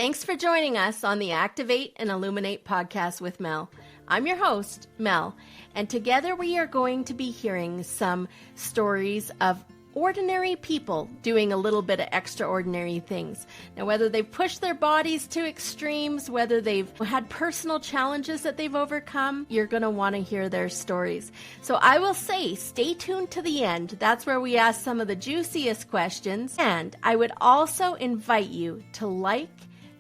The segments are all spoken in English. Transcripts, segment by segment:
Thanks for joining us on the Activate and Illuminate podcast with Mel. I'm your host, Mel, and together we are going to be hearing some stories of ordinary people doing a little bit of extraordinary things. Now, whether they've pushed their bodies to extremes, whether they've had personal challenges that they've overcome, you're going to want to hear their stories. So I will say, stay tuned to the end. That's where we ask some of the juiciest questions. And I would also invite you to like,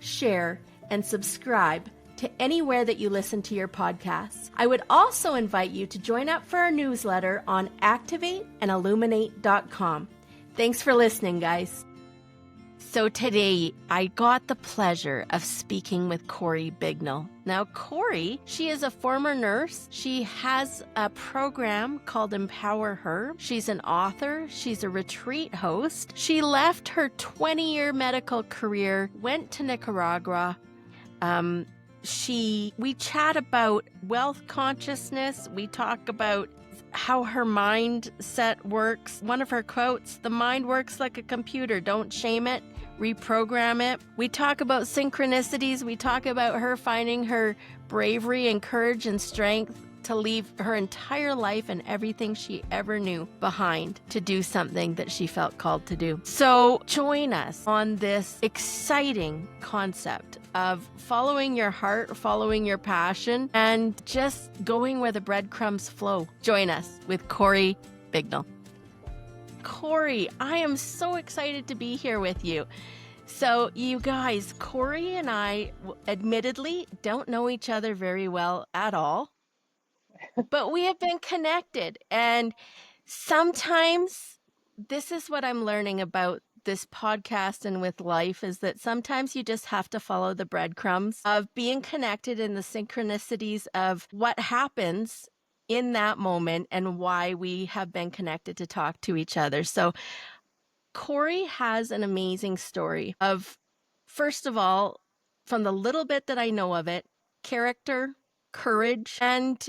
share, and subscribe to anywhere that you listen to your podcasts. I would also invite you to join up for our newsletter on activateandilluminate.com. Thanks for listening, guys. So today, I got the pleasure of speaking with Corrie Bignell. Now, Corrie, she is a former nurse. She has a program called Empower Her. She's an author. She's a retreat host. She left her 20-year medical career, went to Nicaragua. We chat about wealth consciousness. We talk about how her mindset works. One of her quotes, "The mind works like a computer. Don't shame it. Reprogram it." We talk about synchronicities. We talk about her finding her bravery and courage and strength to leave her entire life and everything she ever knew behind to do something that she felt called to do. So join us on this exciting concept of following your heart, following your passion, and just going where the breadcrumbs flow. Join us with Corrie Bignell. Corrie, I am so excited to be here with you. So you guys, Corrie and I admittedly don't know each other very well at all, but we have been connected. And sometimes this is what I'm learning about this podcast and with life, is that sometimes you just have to follow the breadcrumbs of being connected in the synchronicities of what happens in that moment and why we have been connected to talk to each other. So Corrie has an amazing story of, first of all, from the little bit that I know of it, character, courage, and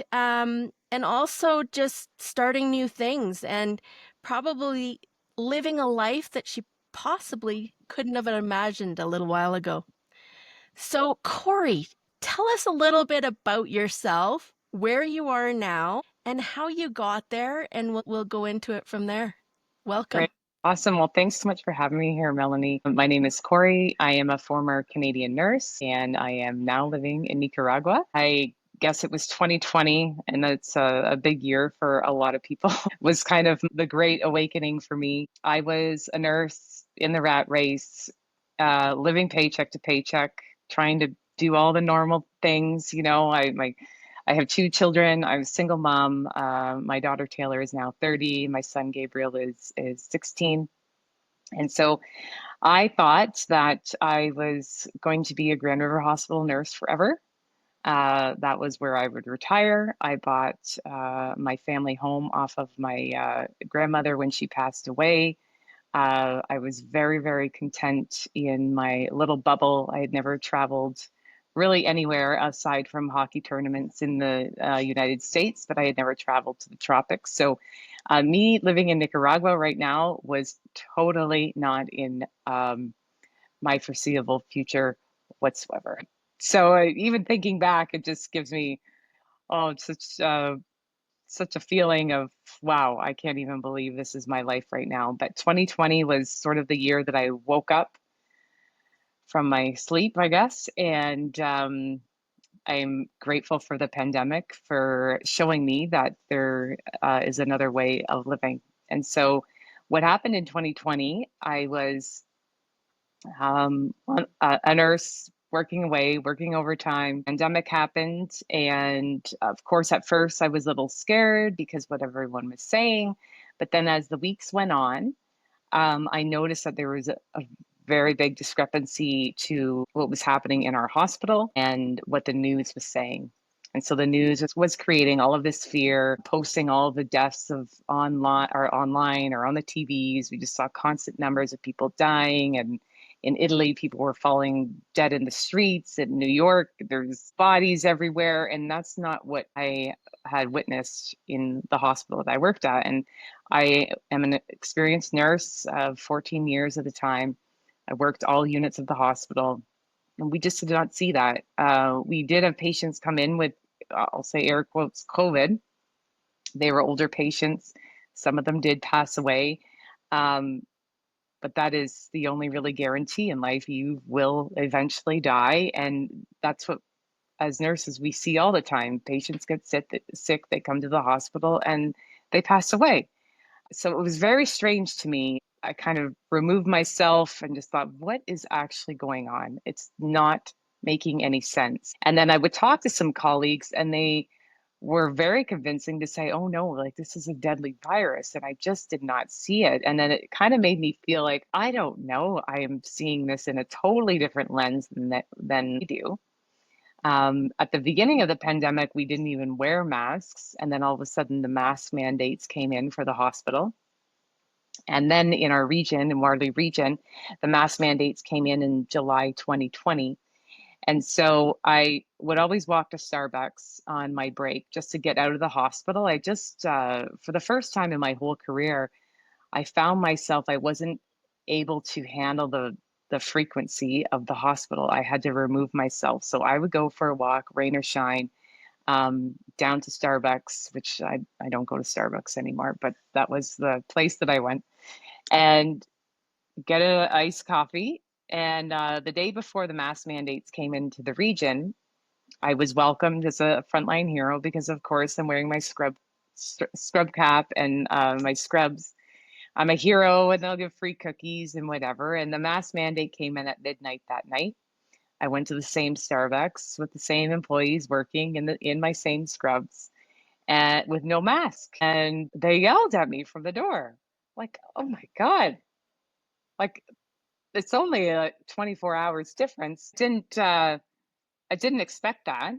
also just starting new things and probably living a life that she possibly couldn't have imagined a little while ago. So Corrie, tell us a little bit about yourself, where you are now, and how you got there, and we'll go into it from there. Welcome. Great. Awesome. Well, thanks so much for having me here, Melanie. My name is Corrie. I am a former Canadian nurse, and I am now living in Nicaragua. I guess it was 2020, and that's a big year for a lot of people. It was kind of the great awakening for me. I was a nurse in the rat race, living paycheck to paycheck, trying to do all the normal things. You know, I have two children. I'm a single mom. My daughter Taylor is now 30. My son Gabriel is 16. And so I thought that I was going to be a Grand River Hospital nurse forever. That was where I would retire. I bought my family home off of my grandmother when she passed away. I was very, very content in my little bubble. I had never traveled really anywhere aside from hockey tournaments in the United States, but I had never traveled to the tropics. So me living in Nicaragua right now was totally not in my foreseeable future whatsoever. So even thinking back, it just gives me such a feeling of, wow, I can't even believe this is my life right now. But 2020 was sort of the year that I woke up from my sleep, I guess. And I'm grateful for the pandemic for showing me that there is another way of living. And so what happened in 2020, I was a nurse working away, working overtime. Pandemic happened. And of course, at first I was a little scared because what everyone was saying. But then as the weeks went on, I noticed that there was a very big discrepancy to what was happening in our hospital and what the news was saying. And so the news was creating all of this fear, posting all of the deaths of online or on the TVs. We just saw constant numbers of people dying. And in Italy, people were falling dead in the streets. In New York, there's bodies everywhere. And that's not what I had witnessed in the hospital that I worked at. And I am an experienced nurse of 14 years at the time. I worked all units of the hospital. And we just did not see that. We did have patients come in with, I'll say air quotes, COVID. They were older patients. Some of them did pass away. Um, but that is the only really guarantee in life. You will eventually die. And that's what, as nurses, we see all the time. Patients get sick, they come to the hospital and they pass away. So it was very strange to me. I kind of removed myself and just thought, what is actually going on? It's not making any sense. And then I would talk to some colleagues and they were very convincing to say, oh no, like this is a deadly virus. And I just did not see it. And then it kind of made me feel like, I don't know, I am seeing this in a totally different lens than we do. At the beginning of the pandemic, we didn't even wear masks. And then all of a sudden, the mask mandates came in for the hospital. And then in our region, in Marley region, the mask mandates came in July 2020. And so I would always walk to Starbucks on my break just to get out of the hospital. I just, for the first time in my whole career, I found myself, I wasn't able to handle the frequency of the hospital. I had to remove myself. So I would go for a walk, rain or shine, down to Starbucks, which I don't go to Starbucks anymore, but that was the place that I went, and get an iced coffee. And the day before the mask mandates came into the region, I was welcomed as a frontline hero because, of course, I'm wearing my scrub cap and my scrubs. I'm a hero, and they'll give free cookies and whatever. And the mask mandate came in at midnight that night. I went to the same Starbucks with the same employees working in my same scrubs and with no mask. And they yelled at me from the door, like, "Oh my God!" Like it's only a 24 hours difference. Didn't I didn't expect that,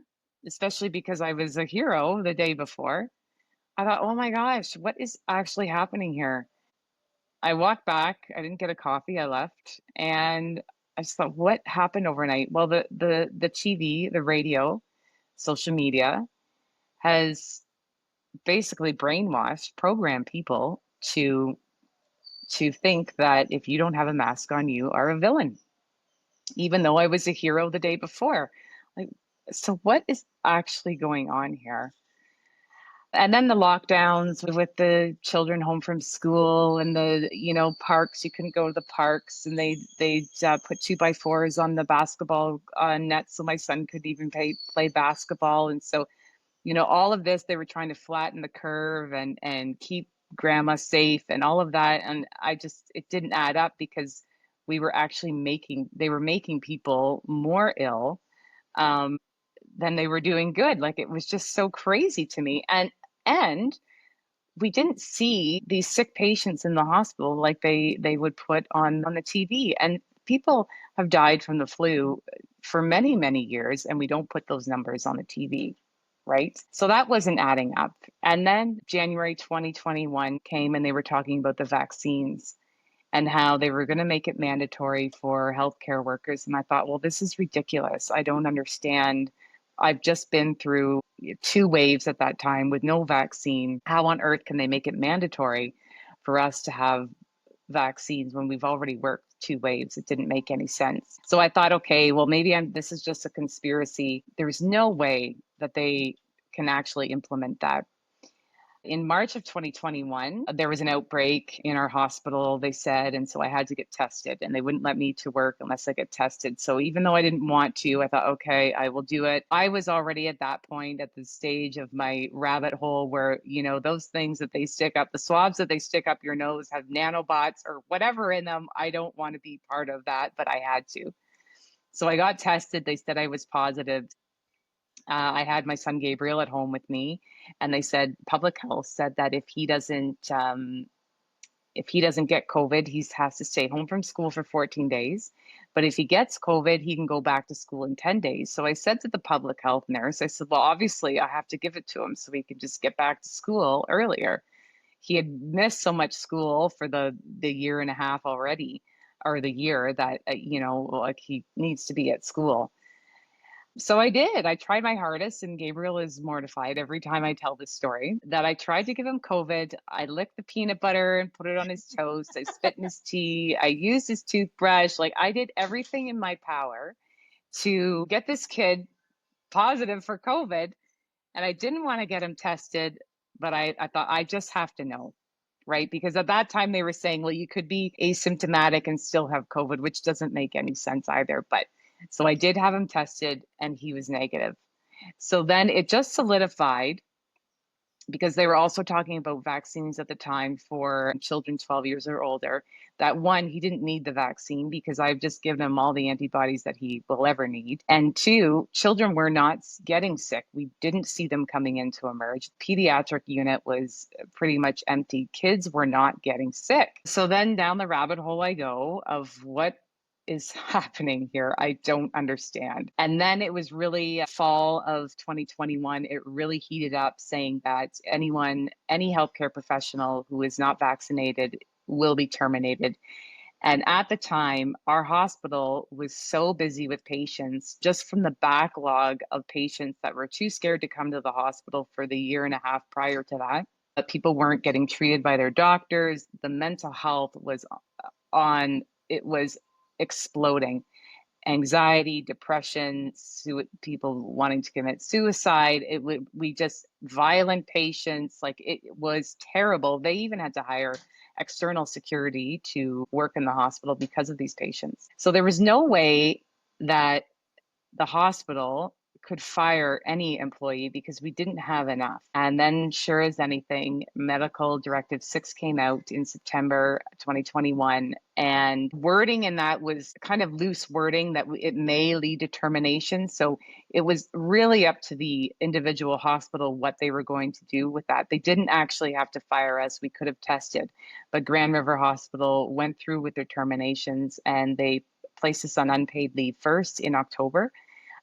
especially because I was a hero the day before. I thought, oh my gosh, what is actually happening here? I walked back. I didn't get a coffee. I left, and I just thought, what happened overnight? Well, the TV, the radio, social media has basically brainwashed, programmed people to think that if you don't have a mask on, you are a villain, even though I was a hero the day before. Like, so what is actually going on here? And then the lockdowns with the children home from school and the parks, you couldn't go to the parks, and they put 2x4s on the basketball net so my son could even play basketball. And so all of this, they were trying to flatten the curve and keep grandma safe and all of that. And it didn't add up because they were making people more ill than they were doing good. Like it was just so crazy to me. And we didn't see these sick patients in the hospital like they would put on the TV. And people have died from the flu for many, many years, and we don't put those numbers on the TV, right? So that wasn't adding up. And then January 2021 came and they were talking about the vaccines and how they were going to make it mandatory for healthcare workers. And I thought, well, this is ridiculous. I don't understand. I've just been through two waves at that time with no vaccine. How on earth can they make it mandatory for us to have vaccines when we've already worked two waves? It didn't make any sense. So I thought, okay, well, maybe this is just a conspiracy. There's no way that they can actually implement that. In March of 2021, there was an outbreak in our hospital, they said, and so I had to get tested, and they wouldn't let me to work unless I get tested. So even though I didn't want to, I thought, okay, I will do it. I was already at that point at the stage of my rabbit hole where, those things that they stick up, the swabs that they stick up your nose have nanobots or whatever in them. I don't want to be part of that, but I had to. So I got tested. They said I was positive. I had my son Gabriel at home with me, and they said public health said that if he doesn't get COVID, he has to stay home from school for 14 days. But if he gets COVID, he can go back to school in 10 days. So I said to the public health nurse, I said, well, obviously I have to give it to him so he can just get back to school earlier. He had missed so much school for the year and a half already, or the year that, like he needs to be at school. So I did. I tried my hardest, and Gabriel is mortified every time I tell this story that I tried to give him COVID. I licked the peanut butter and put it on his toast. I spit in his tea. I used his toothbrush. Like I did everything in my power to get this kid positive for COVID. And I didn't want to get him tested, but I thought I just have to know, right? Because at that time they were saying, well, you could be asymptomatic and still have COVID, which doesn't make any sense either. But so I did have him tested and he was negative. So then it just solidified, because they were also talking about vaccines at the time for children 12 years or older, that one, he didn't need the vaccine because I've just given him all the antibodies that he will ever need. And two, children were not getting sick. We didn't see them coming into emerge. Pediatric unit was pretty much empty. Kids were not getting sick. So then down the rabbit hole I go of what is happening here? I don't understand. And then it was really fall of 2021, it really heated up, saying that any healthcare professional who is not vaccinated will be terminated. And at the time, our hospital was so busy with patients, just from the backlog of patients that were too scared to come to the hospital for the year and a half prior to that. But people weren't getting treated by their doctors. The mental health was it was exploding. Anxiety, depression, people wanting to commit suicide. We just violent patients. Like, it was terrible. They even had to hire external security to work in the hospital because of these patients. So there was no way that the hospital could fire any employee because we didn't have enough. And then, sure as anything, Medical Directive 6 came out in September 2021. And wording in that was kind of loose wording that it may lead to termination. So it was really up to the individual hospital what they were going to do with that. They didn't actually have to fire us. We could have tested. But Grand River Hospital went through with their terminations, and they placed us on unpaid leave first in October.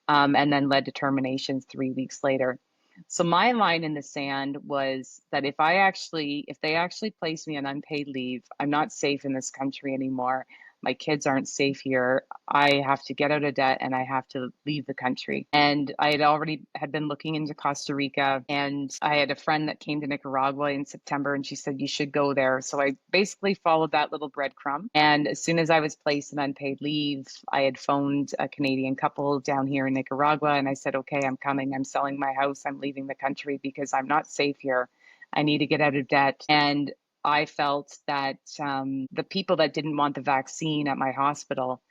And then led to terminations 3 weeks later. So my line in the sand was that if they actually place me on unpaid leave, I'm not safe in this country anymore. My kids aren't safe here. I have to get out of debt and I have to leave the country. And I had been looking into Costa Rica, and I had a friend that came to Nicaragua in September, and she said, you should go there. So I basically followed that little breadcrumb. And as soon as I was placed in unpaid leave, I had phoned a Canadian couple down here in Nicaragua, and I said, okay, I'm coming. I'm selling my house. I'm leaving the country because I'm not safe here. I need to get out of debt. And I felt that the people that didn't want the vaccine at my hospital,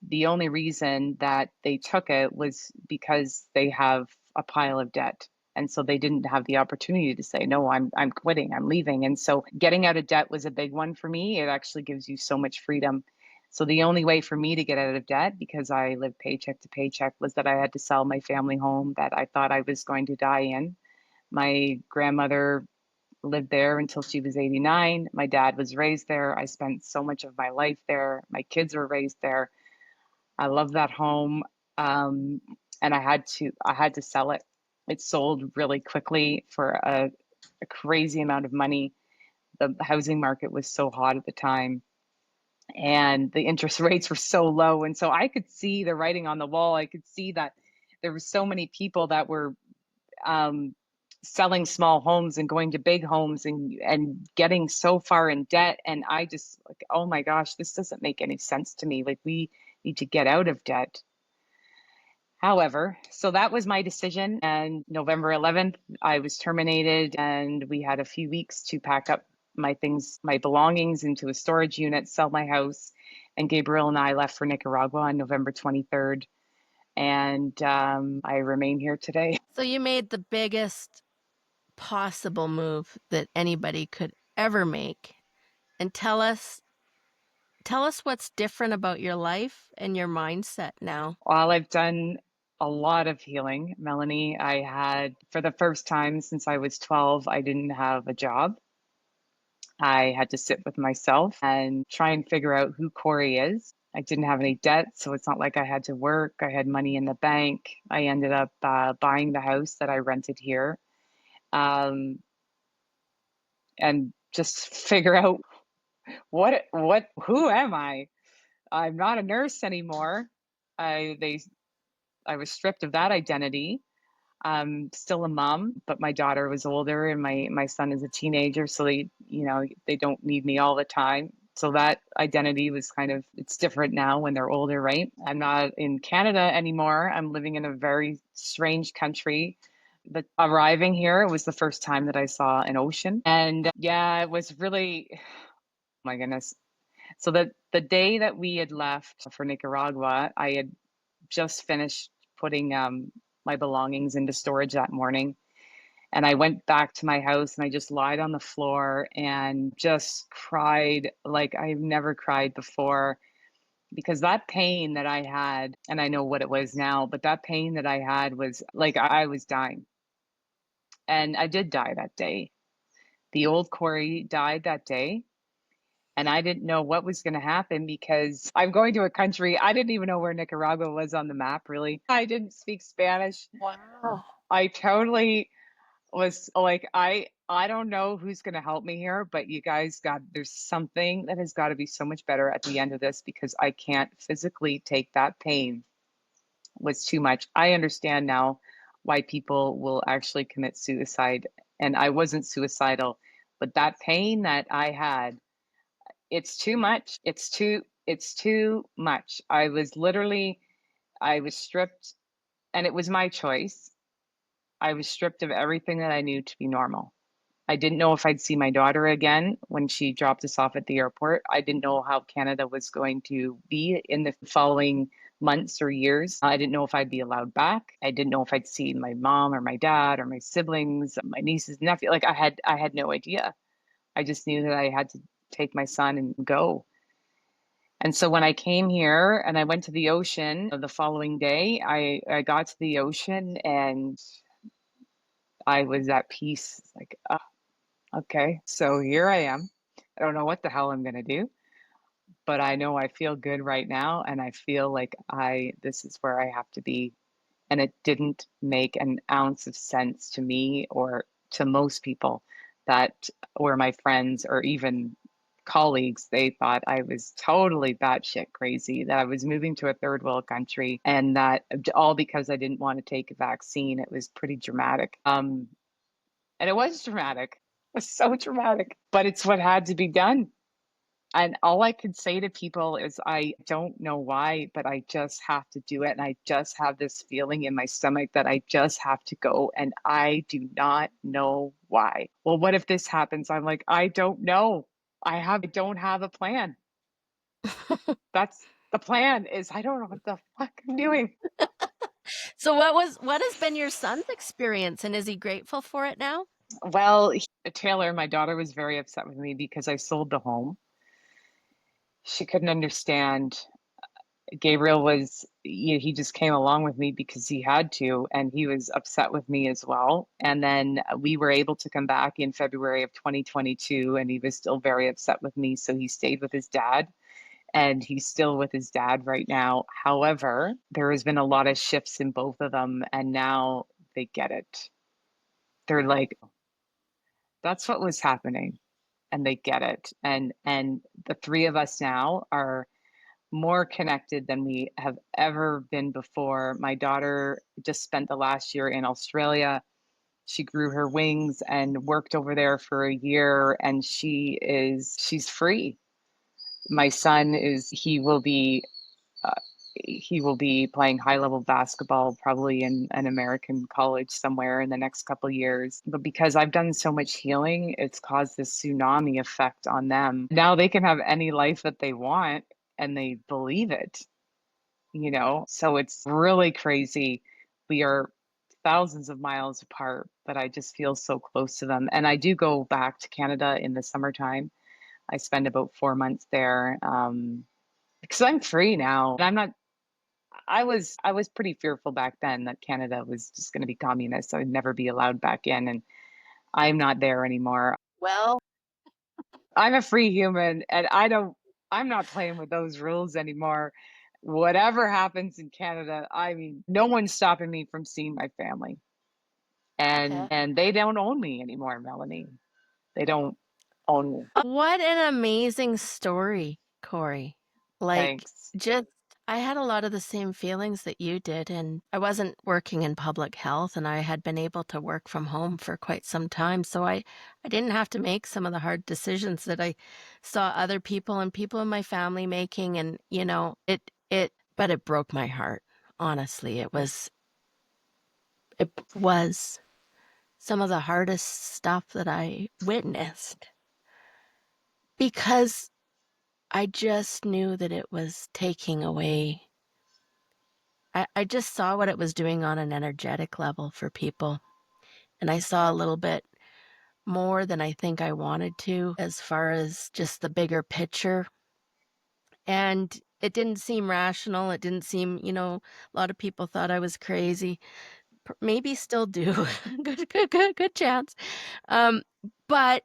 the only reason that they took it was because they have a pile of debt. And so they didn't have the opportunity to say, no, I'm quitting, I'm leaving. And so getting out of debt was a big one for me. It actually gives you so much freedom. So the only way for me to get out of debt, because I lived paycheck to paycheck, was that I had to sell my family home that I thought I was going to die in. My grandmother lived there until she was 89. My dad was raised there. I spent so much of my life there. My kids were raised there. I love that home. And I had to sell it. It sold really quickly for a crazy amount of money. The housing market was so hot at the time, and the interest rates were so low. And so I could see the writing on the wall. I could see that there were so many people that were selling small homes and going to big homes and getting so far in debt. And I just like, oh my gosh, this doesn't make any sense to me. Like, we need to get out of debt. However, so that was my decision. And November 11th, I was terminated, and we had a few weeks to pack up my things, my belongings into a storage unit, sell my house. And Gabriel and I left for Nicaragua on November 23rd. And I remain here today. So you made the biggest possible move that anybody could ever make. And tell us what's different about your life and your mindset now. While I've done a lot of healing, Melanie, for the first time since I was 12, I didn't have a job. I had to sit with myself and try and figure out who Corrie is. I didn't have any debt, so it's not like I had to work. I had money in the bank. I ended up buying the house that I rented here, and just figure out who am I? I'm not a nurse anymore. I was stripped of that identity. I'm still a mom, but my daughter was older and my son is a teenager, so they don't need me all the time. So that identity was kind of, it's different now when they're older, right? I'm not in Canada anymore. I'm living in a very strange country. But arriving here, it was the first time that I saw an ocean. And yeah, it was really, oh my goodness. So the day that we had left for Nicaragua, I had just finished putting my belongings into storage that morning. And I went back to my house and I just lied on the floor and just cried like I've never cried before, because that pain that I had, and I know what it was now, but that pain that I had was like I was dying. And I did die that day. The old Corrie died that day. And I didn't know what was going to happen because I'm going to a country. I didn't even know where Nicaragua was on the map, really. I didn't speak Spanish. Wow. I totally was like, I don't know who's going to help me here, but you guys got, there's something that has got to be so much better at the end of this, because I can't physically take that pain. Was too much. I understand now why people will actually commit suicide, and I wasn't suicidal, but that pain that I had, it's too much. It's too much. I was literally, I was stripped, and it was my choice. I was stripped of everything that I knew to be normal. I didn't know if I'd see my daughter again when she dropped us off at the airport. I didn't know how Canada was going to be in the following months or years. I didn't know if I'd be allowed back. I didn't know if I'd see my mom or my dad or my siblings, my nieces, nephew. Like I had no idea. I just knew that I had to take my son and go. And so when I came here and I went to the ocean the following day, I got to the ocean and I was at peace. Like, oh, okay, so here I am. I don't know what the hell I'm going to do, but I know I feel good right now. And I feel like this is where I have to be. And it didn't make an ounce of sense to me or to most people that were my friends or even colleagues. They thought I was totally batshit crazy, that I was moving to a third world country, and that all because I didn't want to take a vaccine. It was pretty dramatic. And it was dramatic. It was so dramatic, but it's what had to be done. And all I could say to people is, I don't know why, but I just have to do it. And I just have this feeling in my stomach that I just have to go. And I do not know why. Well, what if this happens? I'm like, I don't know. I don't have a plan. That's the plan, is I don't know what the fuck I'm doing. So what has been your son's experience, and is he grateful for it now? Well, Taylor, my daughter, was very upset with me because I sold the home. She couldn't understand. Gabriel was, he just came along with me because he had to, and he was upset with me as well. And then we were able to come back in February of 2022, and he was still very upset with me. So he stayed with his dad, and he's still with his dad right now. However, there has been a lot of shifts in both of them, and now they get it. They're like, that's what was happening, and they get it. And the three of us now are more connected than we have ever been before. My daughter just spent the last year in Australia. She grew her wings and worked over there for a year, and she's free. My son is, uh, he will be playing high level basketball probably in an American college somewhere in the next couple of years. But because I've done so much healing, it's caused this tsunami effect on them. Now they can have any life that they want, and they believe it. So it's really crazy. We are thousands of miles apart, but I just feel so close to them. And I do go back to Canada in the summertime. I spend about 4 months there, because I'm free now. And I was pretty fearful back then that Canada was just going to be communist. So I'd never be allowed back in, and I'm not there anymore. Well, I'm a free human, and I'm not playing with those rules anymore. Whatever happens in Canada, I mean, no one's stopping me from seeing my family. okay. And they don't own me anymore, Melanie. They don't own me. What an amazing story, Corey. Like, Thanks. just I had a lot of the same feelings that you did, and I wasn't working in public health, and I had been able to work from home for quite some time, so I didn't have to make some of the hard decisions that I saw other people and people in my family making, and, but it broke my heart, honestly. It was some of the hardest stuff that I witnessed because I just knew that it was taking away. I just saw what it was doing on an energetic level for people. And I saw a little bit more than I think I wanted to as far as just the bigger picture. And it didn't seem rational. It didn't seem, a lot of people thought I was crazy. Maybe still do. Good chance. Um, but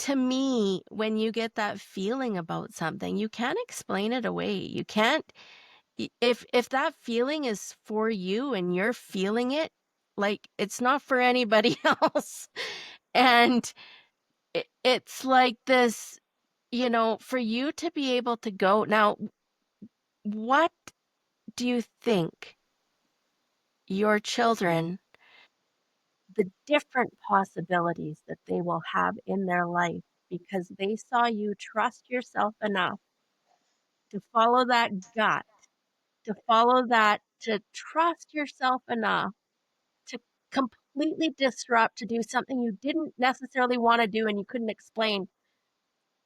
to me, when you get that feeling about something, you can't explain it away. You can't if that feeling is for you and you're feeling it, like it's not for anybody else. And it's like this, for you to be able to go now, what do you think your children, the different possibilities that they will have in their life because they saw you trust yourself enough to follow that gut, to follow that, to trust yourself enough to completely disrupt, to do something you didn't necessarily wanna do and you couldn't explain,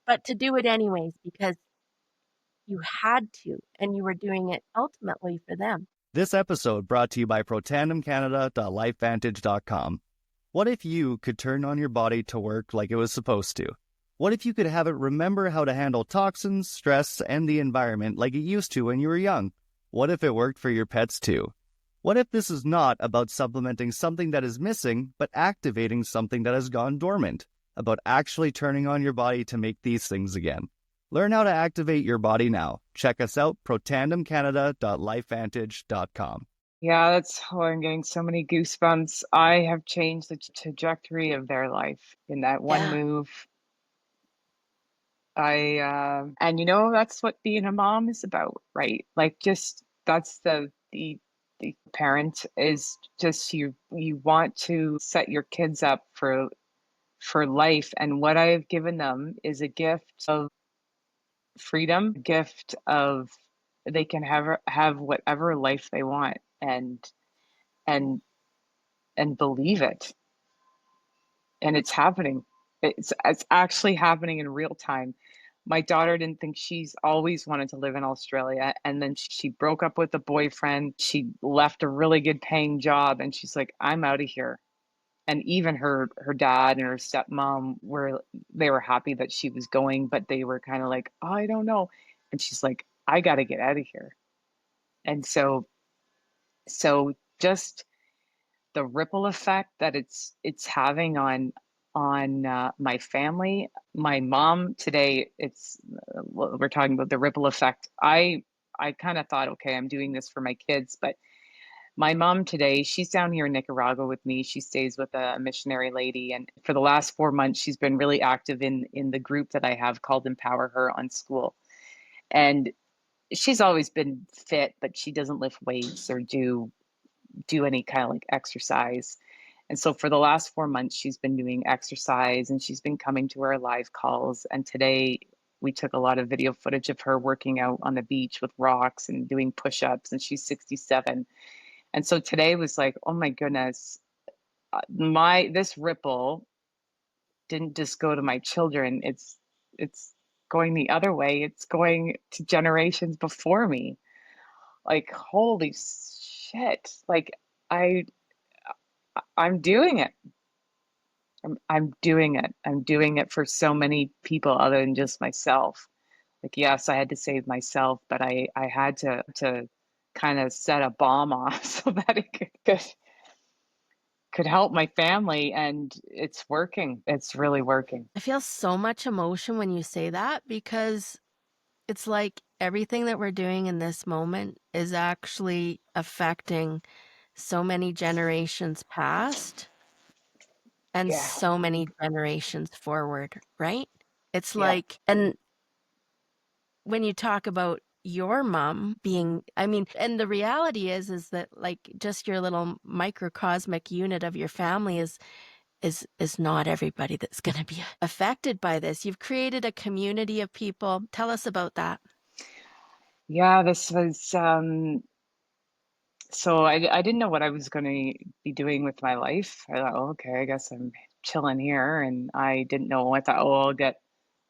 but to do it anyways because you had to, and you were doing it ultimately for them. This episode brought to you by protandemcanada.lifevantage.com. What if you could turn on your body to work like it was supposed to? What if you could have it remember how to handle toxins, stress, and the environment like it used to when you were young? What if it worked for your pets too? What if this is not about supplementing something that is missing, but activating something that has gone dormant? About actually turning on your body to make these things again. Learn how to activate your body now. Check us out, protandemcanada.lifevantage.com. Yeah, that's how I'm getting so many goosebumps. I have changed the trajectory of their life in that one Yeah. move. And that's what being a mom is about, right? Like just that's the parent is just you want to set your kids up for life. And what I've given them is a gift of freedom, a gift of they can have whatever life they want and and believe it. And it's happening. It's actually happening in real time. My daughter didn't think she's always wanted to live in Australia, and then she broke up with a boyfriend. She left a really good paying job, and she's like, "I'm out of here." And even her dad and her stepmom they were happy that she was going, but they were kind of like, oh, I don't know. And she's like, I got to get out of here. And so just the ripple effect that it's having on my family. My mom today, we're talking about the ripple effect. I kind of thought, okay, I'm doing this for my kids, but my mom today, she's down here in Nicaragua with me. She stays with a missionary lady, and for the last 4 months, she's been really active in the group that I have called Empower Her on School. And she's always been fit, but she doesn't lift weights or do any kind of like exercise. And so for the last 4 months, she's been doing exercise and she's been coming to our live calls. And today we took a lot of video footage of her working out on the beach with rocks and doing push-ups, and she's 67. And so today was like, oh my goodness, my this ripple didn't just go to my children. It's going the other way. It's going to generations before me. Like, holy shit. Like I I'm doing it. I'm doing it. I'm doing it for so many people other than just myself. Like, yes, I had to save myself, but I had to kind of set a bomb off so that it could help my family, and it's working. It's really working. I feel so much emotion when you say that because it's like everything that we're doing in this moment is actually affecting so many generations past and Yeah. so many generations forward, right? It's Yeah. like, and when you talk about your mom being, I mean, and the reality is that like just your little microcosmic unit of your family is not everybody that's going to be affected by this. You've created a community of people. Tell us about that. Yeah, this was so I didn't know what I was going to be doing with my life. I thought, oh, okay, I guess I'm chilling here, and I didn't know. I thought, oh,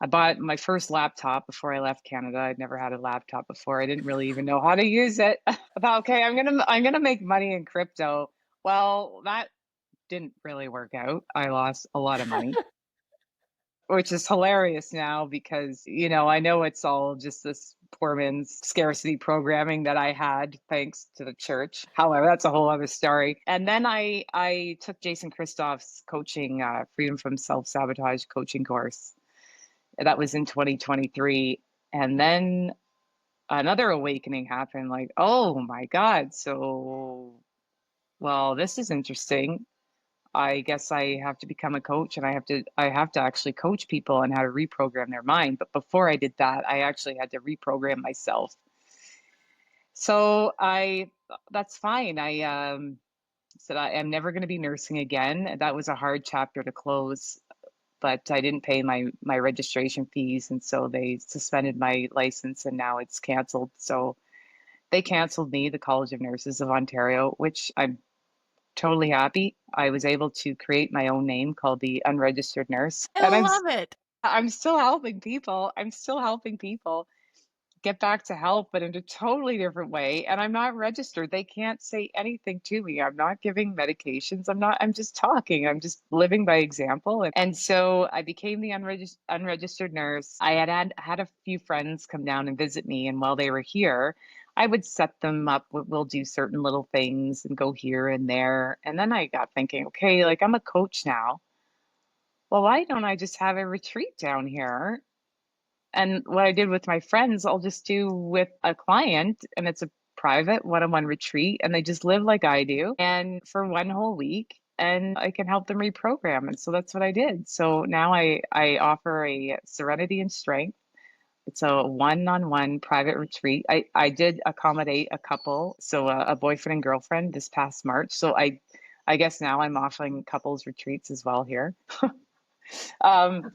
I bought my first laptop before I left Canada. I'd never had a laptop before. I didn't really even know how to use it. I thought, okay, I'm gonna make money in crypto. Well, that didn't really work out. I lost a lot of money, which is hilarious now because, I know it's all just this poor man's scarcity programming that I had thanks to the church. However, that's a whole other story. And then I took Jason Christoph's coaching, Freedom from Self-Sabotage coaching course. That was in 2023. And then another awakening happened, like, oh my God. So, well, this is interesting. I guess I have to become a coach, and I have to actually coach people on how to reprogram their mind. But before I did that, I actually had to reprogram myself. So that's fine. I said I am never going to be nursing again. That was a hard chapter to close, but I didn't pay my registration fees, and so they suspended my license, and now it's canceled. So they canceled me, the College of Nurses of Ontario, which I'm totally happy. I was able to create my own name called the Unregistered Nurse. I And love it. I'm still helping people. I'm still helping people get back to health, but in a totally different way. And I'm not registered. They can't say anything to me. I'm not giving medications. I'm just talking. I'm just living by example. And so I became the unregistered nurse. I had a few friends come down and visit me. And while they were here, I would set them up. We'll do certain little things and go here and there. And then I got thinking, okay, like I'm a coach now. Well, why don't I just have a retreat down here? And what I did with my friends, I'll just do with a client, and it's a private one-on-one retreat, and they just live like I do, and for one whole week, and I can help them reprogram. And so that's what I did. So now I offer a Serenity and Strength. It's a one-on-one private retreat. I did accommodate a couple, so a boyfriend and girlfriend this past March. So I guess now I'm offering couples retreats as well here. Um,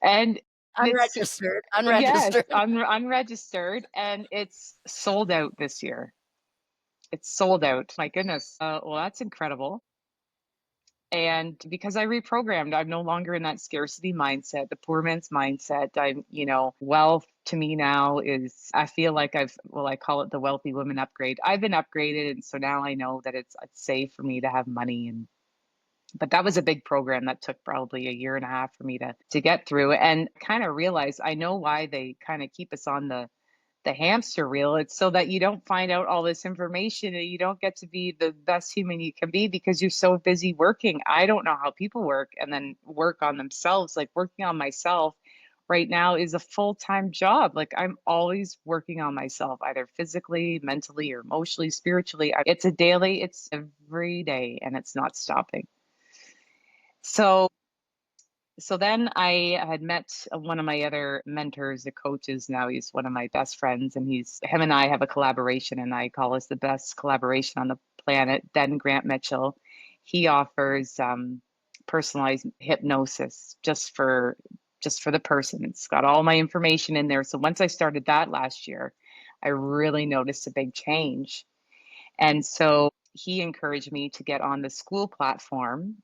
and it's Unregistered, Yes, unregistered. unregistered, and it's sold out this year. It's sold out. My goodness. Well, that's incredible. And because I reprogrammed, I'm no longer in that scarcity mindset, the poor man's mindset. Wealth to me now is, I feel like I call it the wealthy woman upgrade. I've been upgraded, and so now I know that it's safe for me to have money. But that was a big program that took probably a year and a half for me to get through, and kind of realize I know why they kind of keep us on the hamster wheel. It's so that you don't find out all this information and you don't get to be the best human you can be because you're so busy working. I don't know how people work and then work on themselves. Like working on myself right now is a full-time job. Like I'm always working on myself, either physically, mentally, or emotionally, spiritually. It's every day, and it's not stopping. So then I had met one of my other mentors, the coaches. Now he's one of my best friends, and him and I have a collaboration, and I call us the best collaboration on the planet. Then Grant Mitchell, he offers personalized hypnosis just for the person. It's got all my information in there. So once I started that last year, I really noticed a big change. And so he encouraged me to get on the school platform,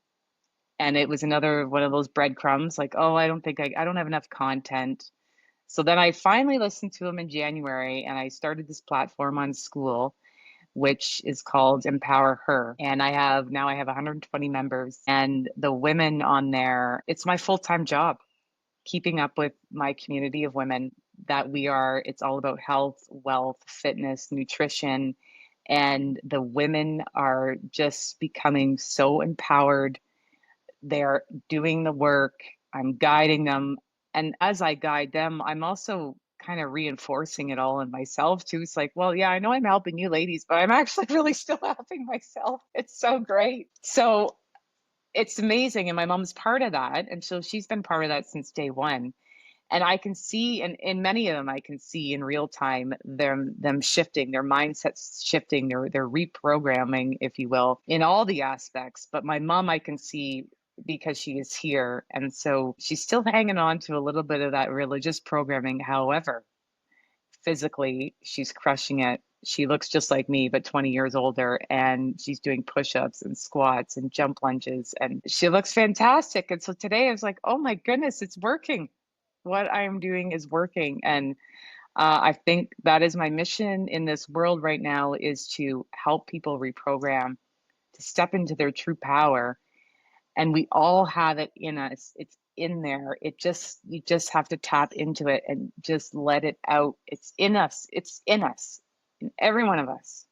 and it was another one of those breadcrumbs, like, oh, I don't have enough content. So then I finally listened to him in January, and I started this platform on school, which is called Empower Her. And now I have 120 members, and the women on there, it's my full-time job, keeping up with my community of women it's all about health, wealth, fitness, nutrition. And the women are just becoming so empowered. They're doing the work. I'm guiding them. And as I guide them, I'm also kind of reinforcing it all in myself too. It's like, well, yeah, I know I'm helping you ladies, but I'm actually really still helping myself. It's so great. So it's amazing. And my mom's part of that. And so she's been part of that since day one. And I can see, and in many of them, I can see in real time them shifting, their mindsets shifting, their reprogramming, if you will, in all the aspects. But my mom, I can see because she is here. And so she's still hanging on to a little bit of that religious programming. However, physically, she's crushing it. She looks just like me, but 20 years older, and she's doing push-ups and squats and jump lunges, and she looks fantastic. And so today I was like, oh my goodness, it's working. What I'm doing is working. And I think that is my mission in this world right now, is to help people reprogram, to step into their true power. And we all have it in us. It's in there. You just have to tap into it and just let it out. It's in us. It's in us, in every one of us.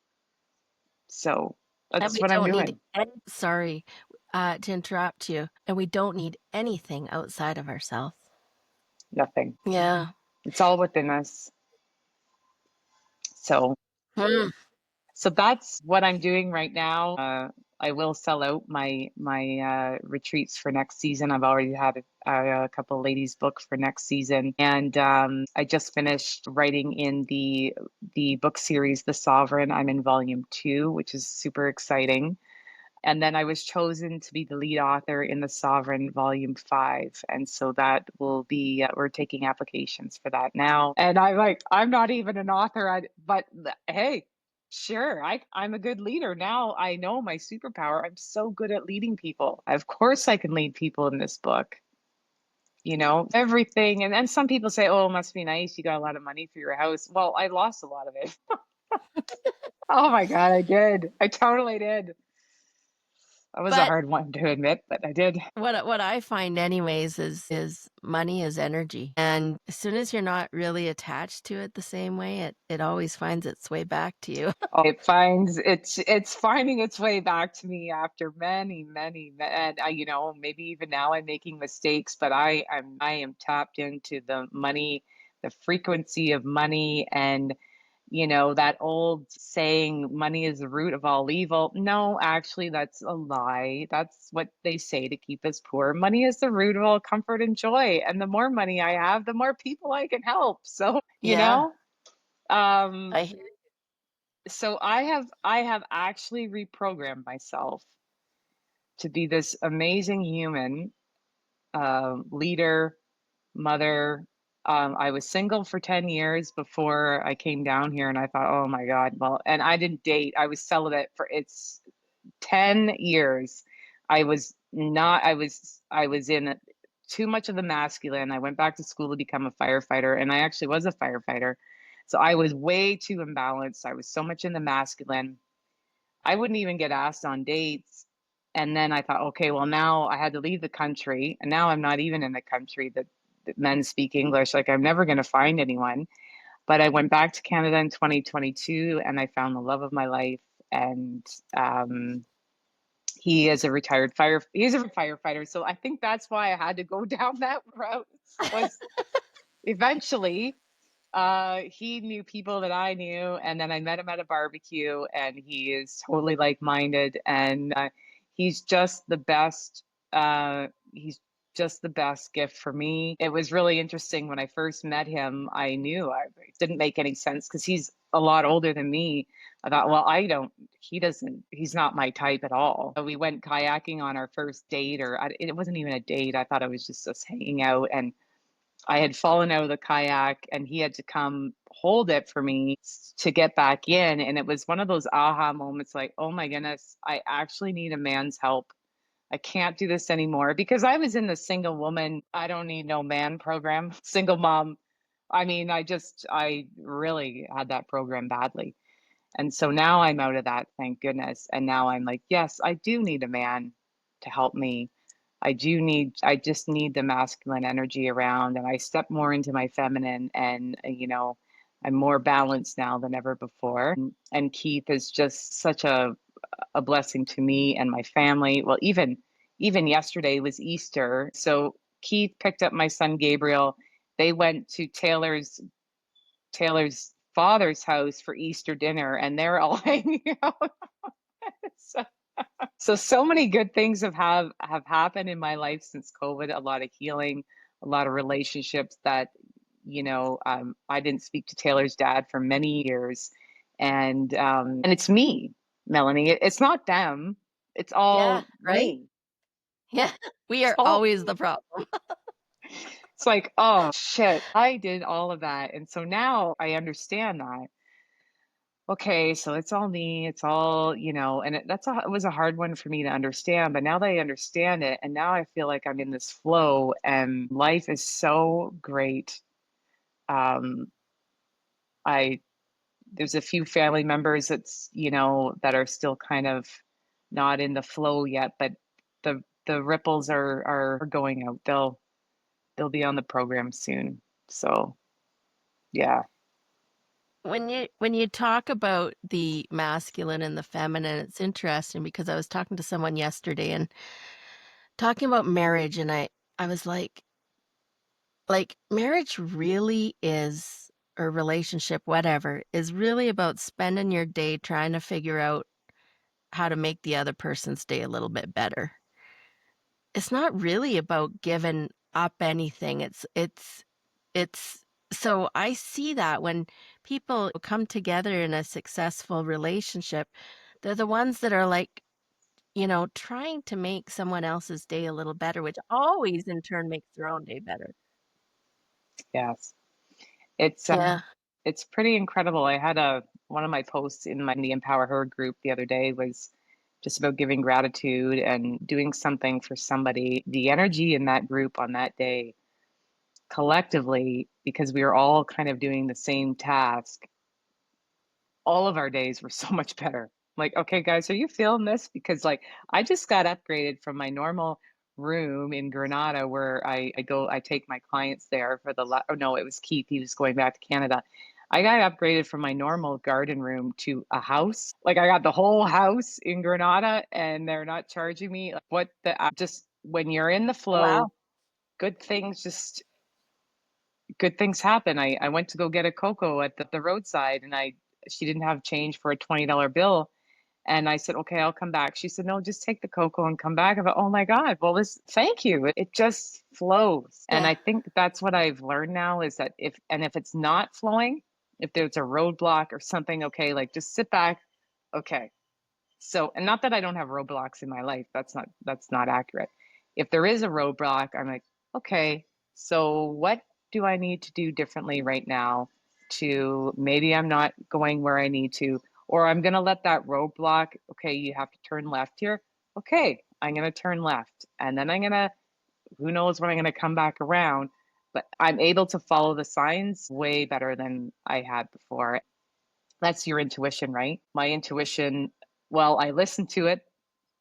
So And that's we what I'm don't need doing. sorry to interrupt you. And we don't need anything outside of ourselves. Nothing. Yeah. It's all within us. So Hmm. So that's what I'm doing right now. I will sell out my retreats for next season. I've already had a couple of ladies booked for next season, and I just finished writing in the book series, The Sovereign. I'm in volume 2, which is super exciting. And then I was chosen to be the lead author in The Sovereign Volume 5. And so that will be, we're taking applications for that now. And I'm not even an author, but hey, sure, I'm a good leader. Now I know my superpower. I'm so good at leading people. Of course, I can lead people in this book. Everything. And then some people say, oh, it must be nice. You got a lot of money for your house. Well, I lost a lot of it. Oh my God, I did. I totally did. That was a But hard one to admit, but I did. what I find anyways is money is energy. And as soon as you're not really attached to it the same way, it always finds its way back to you. Oh, it's finding its way back to me after many, and maybe even now I'm making mistakes, but I am tapped into the money, the frequency of money, and that old saying, money is the root of all evil. No, actually, that's a lie. That's what they say to keep us poor. Money is the root of all comfort and joy. And the more money I have, the more people I can help. So, Yeah. um, I hear so I have actually reprogrammed myself to be this amazing human, leader, mother. I was single for 10 years before I came down here, and I thought, oh my God, well, and I didn't date. I was celibate for 10 years. I was in too much of the masculine. I went back to school to become a firefighter, and I actually was a firefighter. So I was way too imbalanced. I was so much in the masculine. I wouldn't even get asked on dates. And then I thought, okay, well, now I had to leave the country. And now I'm not even in the country that men speak English. Like, I'm never going to find anyone. But I went back to Canada in 2022, and I found the love of my life. And he's a firefighter. So I think that's why I had to go down that route, was eventually he knew people that I knew, and then I met him at a barbecue, and he is totally like-minded, and he's just the best. He's just the best gift for me. It was really interesting when I first met him. I knew it didn't make any sense because he's a lot older than me. I thought, well, he's not my type at all. So we went kayaking on our first date, it wasn't even a date. I thought it was just us hanging out, and I had fallen out of the kayak, and he had to come hold it for me to get back in. And it was one of those aha moments, like, oh my goodness, I actually need a man's help. I can't do this anymore, because I was in the single woman, I don't need no man program, single mom. I mean, I really had that program badly. And so now I'm out of that, thank goodness. And now I'm like, yes, I do need a man to help me. I just need the masculine energy around, and I step more into my feminine, and, I'm more balanced now than ever before. And Keith is just such a blessing to me and my family. Well, even yesterday was Easter. So Keith picked up my son Gabriel. They went to Taylor's father's house for Easter dinner, and they're all hanging out. So so many good things have happened in my life since COVID. A lot of healing, a lot of relationships that I didn't speak to Taylor's dad for many years, and it's me, Melanie. It's not them. It's Yeah, all right? me. Yeah. We It's are all always the problem. It's like, oh shit, I did all of that. And so now I understand that. Okay, so it's all me. It's all, and it was a hard one for me to understand. But now that I understand it, and now I feel like I'm in this flow, and life is so great. Um, I There's a few family members that are still kind of not in the flow yet, but the ripples are going out. They'll be on the program soon. So yeah. When you talk about the masculine and the feminine, it's interesting because I was talking to someone yesterday and talking about marriage, and I was like marriage really is, or relationship, whatever, is really about spending your day trying to figure out how to make the other person's day a little bit better. It's not really about giving up anything. It's so I see that when people come together in a successful relationship, they're the ones that are like, trying to make someone else's day a little better, which always in turn makes their own day better. Yes. It's Yeah. it's pretty incredible. I had one of my posts in the Empower Her group the other day was just about giving gratitude and doing something for somebody. The energy in that group on that day collectively, because we were all kind of doing the same task, all of our days were so much better. Like, okay, guys, are you feeling this? Because like I just got upgraded from my normal room in Granada where I take my clients there for oh no, it was Keith. He was going back to Canada. I got upgraded from my normal garden room to a house. Like I got the whole house in Granada and they're not charging me. Like, just when you're in the Wow. flow, good things just good things happen. I went to go get a cocoa at the roadside and she didn't have change for a $20 bill. And I said, okay, I'll come back. She said, no, just take the cocoa and come back. I thought, oh my God, well, thank you. It just flows. And Yeah. I think that's what I've learned now is that if it's not flowing, if there's a roadblock or something, okay, like just sit back. Okay. So, and not that I don't have roadblocks in my life. That's not accurate. If there is a roadblock, I'm like, okay, so what do I need to do differently right now to maybe I'm not going where I need to, or I'm going to let that roadblock, okay, you have to turn left here. Okay, I'm going to turn left. And then who knows when I'm going to come back around, but I'm able to follow the signs way better than I had before. That's your intuition, right? My intuition, well, I listened to it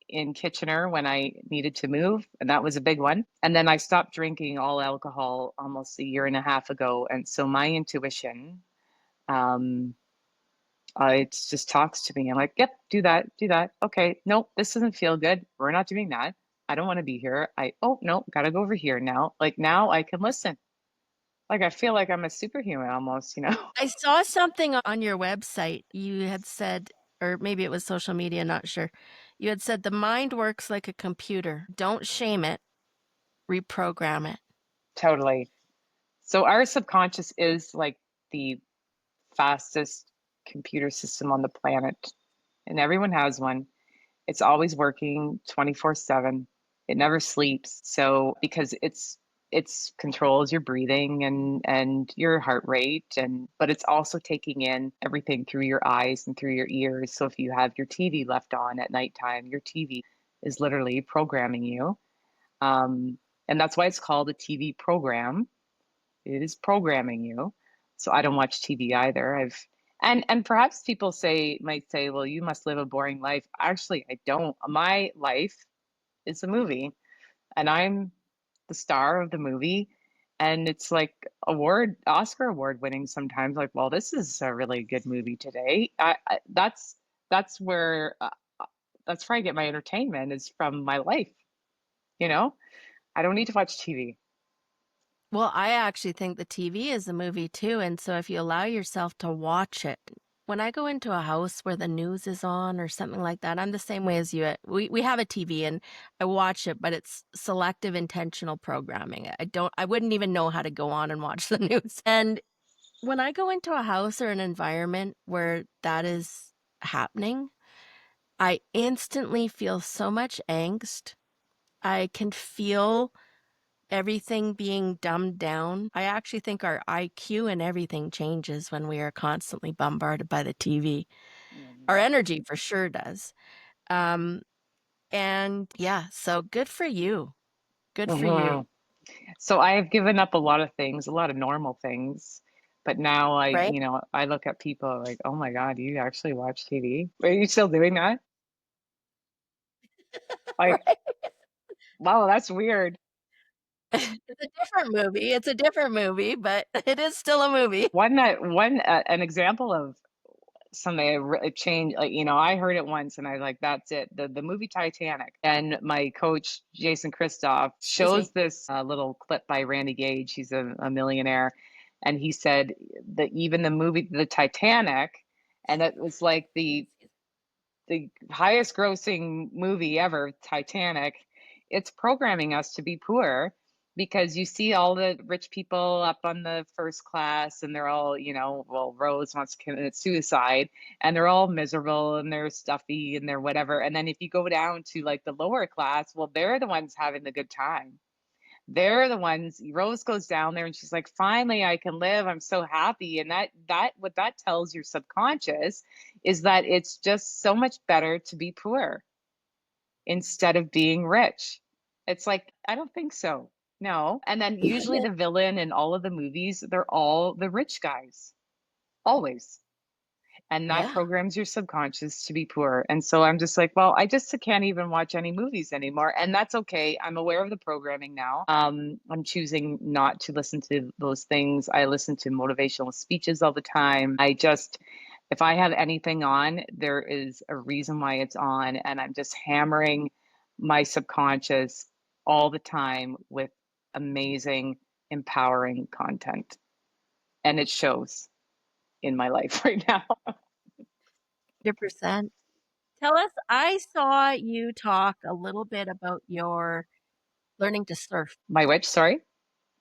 in Kitchener when I needed to move, and that was a big one. And then I stopped drinking all alcohol almost a year and a half ago. And so my intuition, um, it just talks to me. I'm like, yep, do that, do that. Okay, nope, this doesn't feel good. We're not doing that. I don't want to be here. Oh, no, gotta go over here now. Like now I can listen. Like I feel like I'm a superhuman almost. I saw something on your website. You had said, or maybe it was social media, not sure. You had said the mind works like a computer. Don't shame it, reprogram it. Totally. So our subconscious is like the fastest computer system on the planet, and everyone has one. It's always working 24/7. It never sleeps. So because it's controls your breathing and your heart rate, but it's also taking in everything through your eyes and through your ears. So if you have your TV left on at nighttime, your TV is literally programming you. Um, and that's why it's called a TV program. It is programming you. So I don't watch TV either. And perhaps people might say, well, you must live a boring life. Actually, I don't. My life is a movie and I'm the star of the movie. And it's like Oscar award winning sometimes. Like, well, this is a really good movie today. That's where that's where I get my entertainment is from my life. You know, I don't need to watch TV. Well, I actually think the TV is a movie too. And so if you allow yourself to watch it, When I go into a house where the news is on or something like that, I'm the same way as you. We have a TV and I watch it, but it's selective intentional programming. I wouldn't even know how to go on and watch the news. And when I go into a house or an environment where that is happening, I instantly feel so much angst. I can feel everything being dumbed down. I actually think our IQ and everything changes when we are constantly bombarded by the TV. Our Mhm. energy for sure does. Um, and yeah, so good for you. Good for you, Mhm. So I have given up a lot of things, a lot of normal things. But now right? I look at people like, oh my God, you actually watch TV? Are you still doing that? Like, Right. wow, that's weird. It's a different movie. It's a different movie, but it is still a movie. An example of something it changed. Like, I heard it once, and I was like, that's it. The movie Titanic. And my coach Jason Christoff Excuse shows me. this little clip by Randy Gage. He's a millionaire, and he said that even the movie The Titanic, and it was like the highest grossing movie ever, Titanic, it's programming us to be poor because you see all the rich people up on the first class and they're all, well, Rose wants to commit suicide and they're all miserable and they're stuffy and they're whatever. And then if you go down to like the lower class, well, they're the ones having the good time. They're the ones. Rose goes down there and she's like, finally I can live, I'm so happy. And that what that tells your subconscious is that it's just so much better to be poor instead of being rich. It's like, I don't think so. No. And then usually the villain in all of the movies, they're all the rich guys, always. And that Yeah. programs your subconscious to be poor. And so I'm just like, well, I just can't even watch any movies anymore. And that's okay. I'm aware of the programming now. I'm choosing not to listen to those things. I listen to motivational speeches all the time. If I have anything on, there is a reason why it's on. And I'm just hammering my subconscious all the time with amazing, empowering content. And it shows in my life right now. 100%. Tell us, I saw you talk a little bit about your learning to surf. My which, sorry?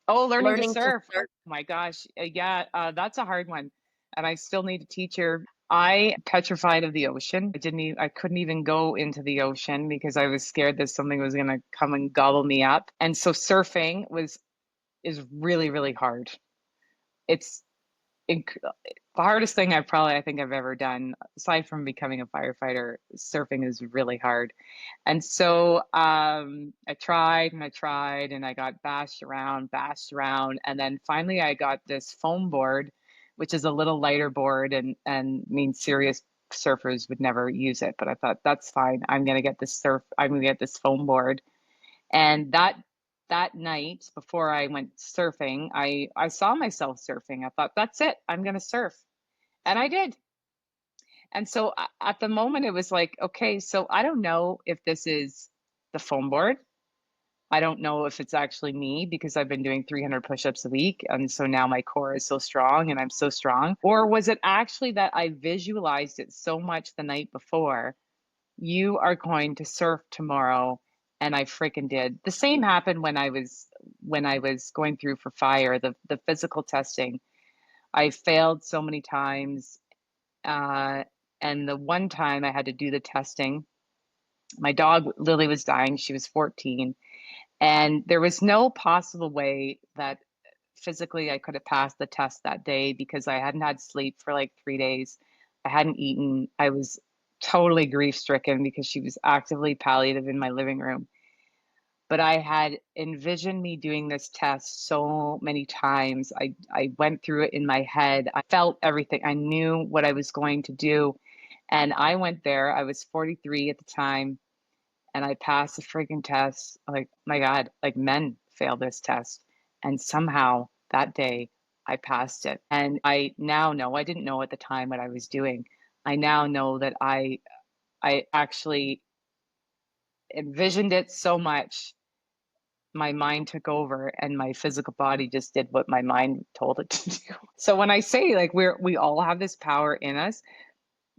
Oh, learning to Learning to surf. Oh surf. my gosh. Yeah, that's a hard one. And I still need a teacher. I petrified of the ocean. I couldn't even go into the ocean because I was scared that something was going to come and gobble me up. And so surfing is really, really hard. It's the hardest thing I think I've ever done, aside from becoming a firefighter. Surfing is really hard. And so I tried and I tried and I got bashed around. And then finally I got this foam board, which is a little lighter board and means serious surfers would never use it. But I thought, that's fine. I'm gonna get this foam board. And that night before I went surfing, I saw myself surfing. I thought, that's it. I'm gonna surf. And I did. And so at the moment, it was like, okay, so I don't know if this is the foam board. I don't know if it's actually me because I've been doing 300 push-ups a week. And so now my core is so strong and I'm so strong. Or was it actually that I visualized it so much the night before? You are going to surf tomorrow. And I freaking did. The same happened when I was going through for fire, the physical testing. I failed so many times. Uh, and the one time I had to do the testing, my dog Lily was dying. She was 14. And there was no possible way that physically I could have passed the test that day because I hadn't had sleep for like 3 days. I hadn't eaten. I was totally grief stricken because she was actively palliative in my living room. But I had envisioned me doing this test so many times. I went through it in my head. I felt everything. I knew what I was going to do. And I went there. I was 43 at the time and I passed the freaking test. Like, my God, like men fail this test. And somehow that day I passed it. And I now know, I didn't know at the time what I was doing. I now know that I actually envisioned it so much my mind took over and my physical body just did what my mind told it to do. So when I say like we all have this power in us,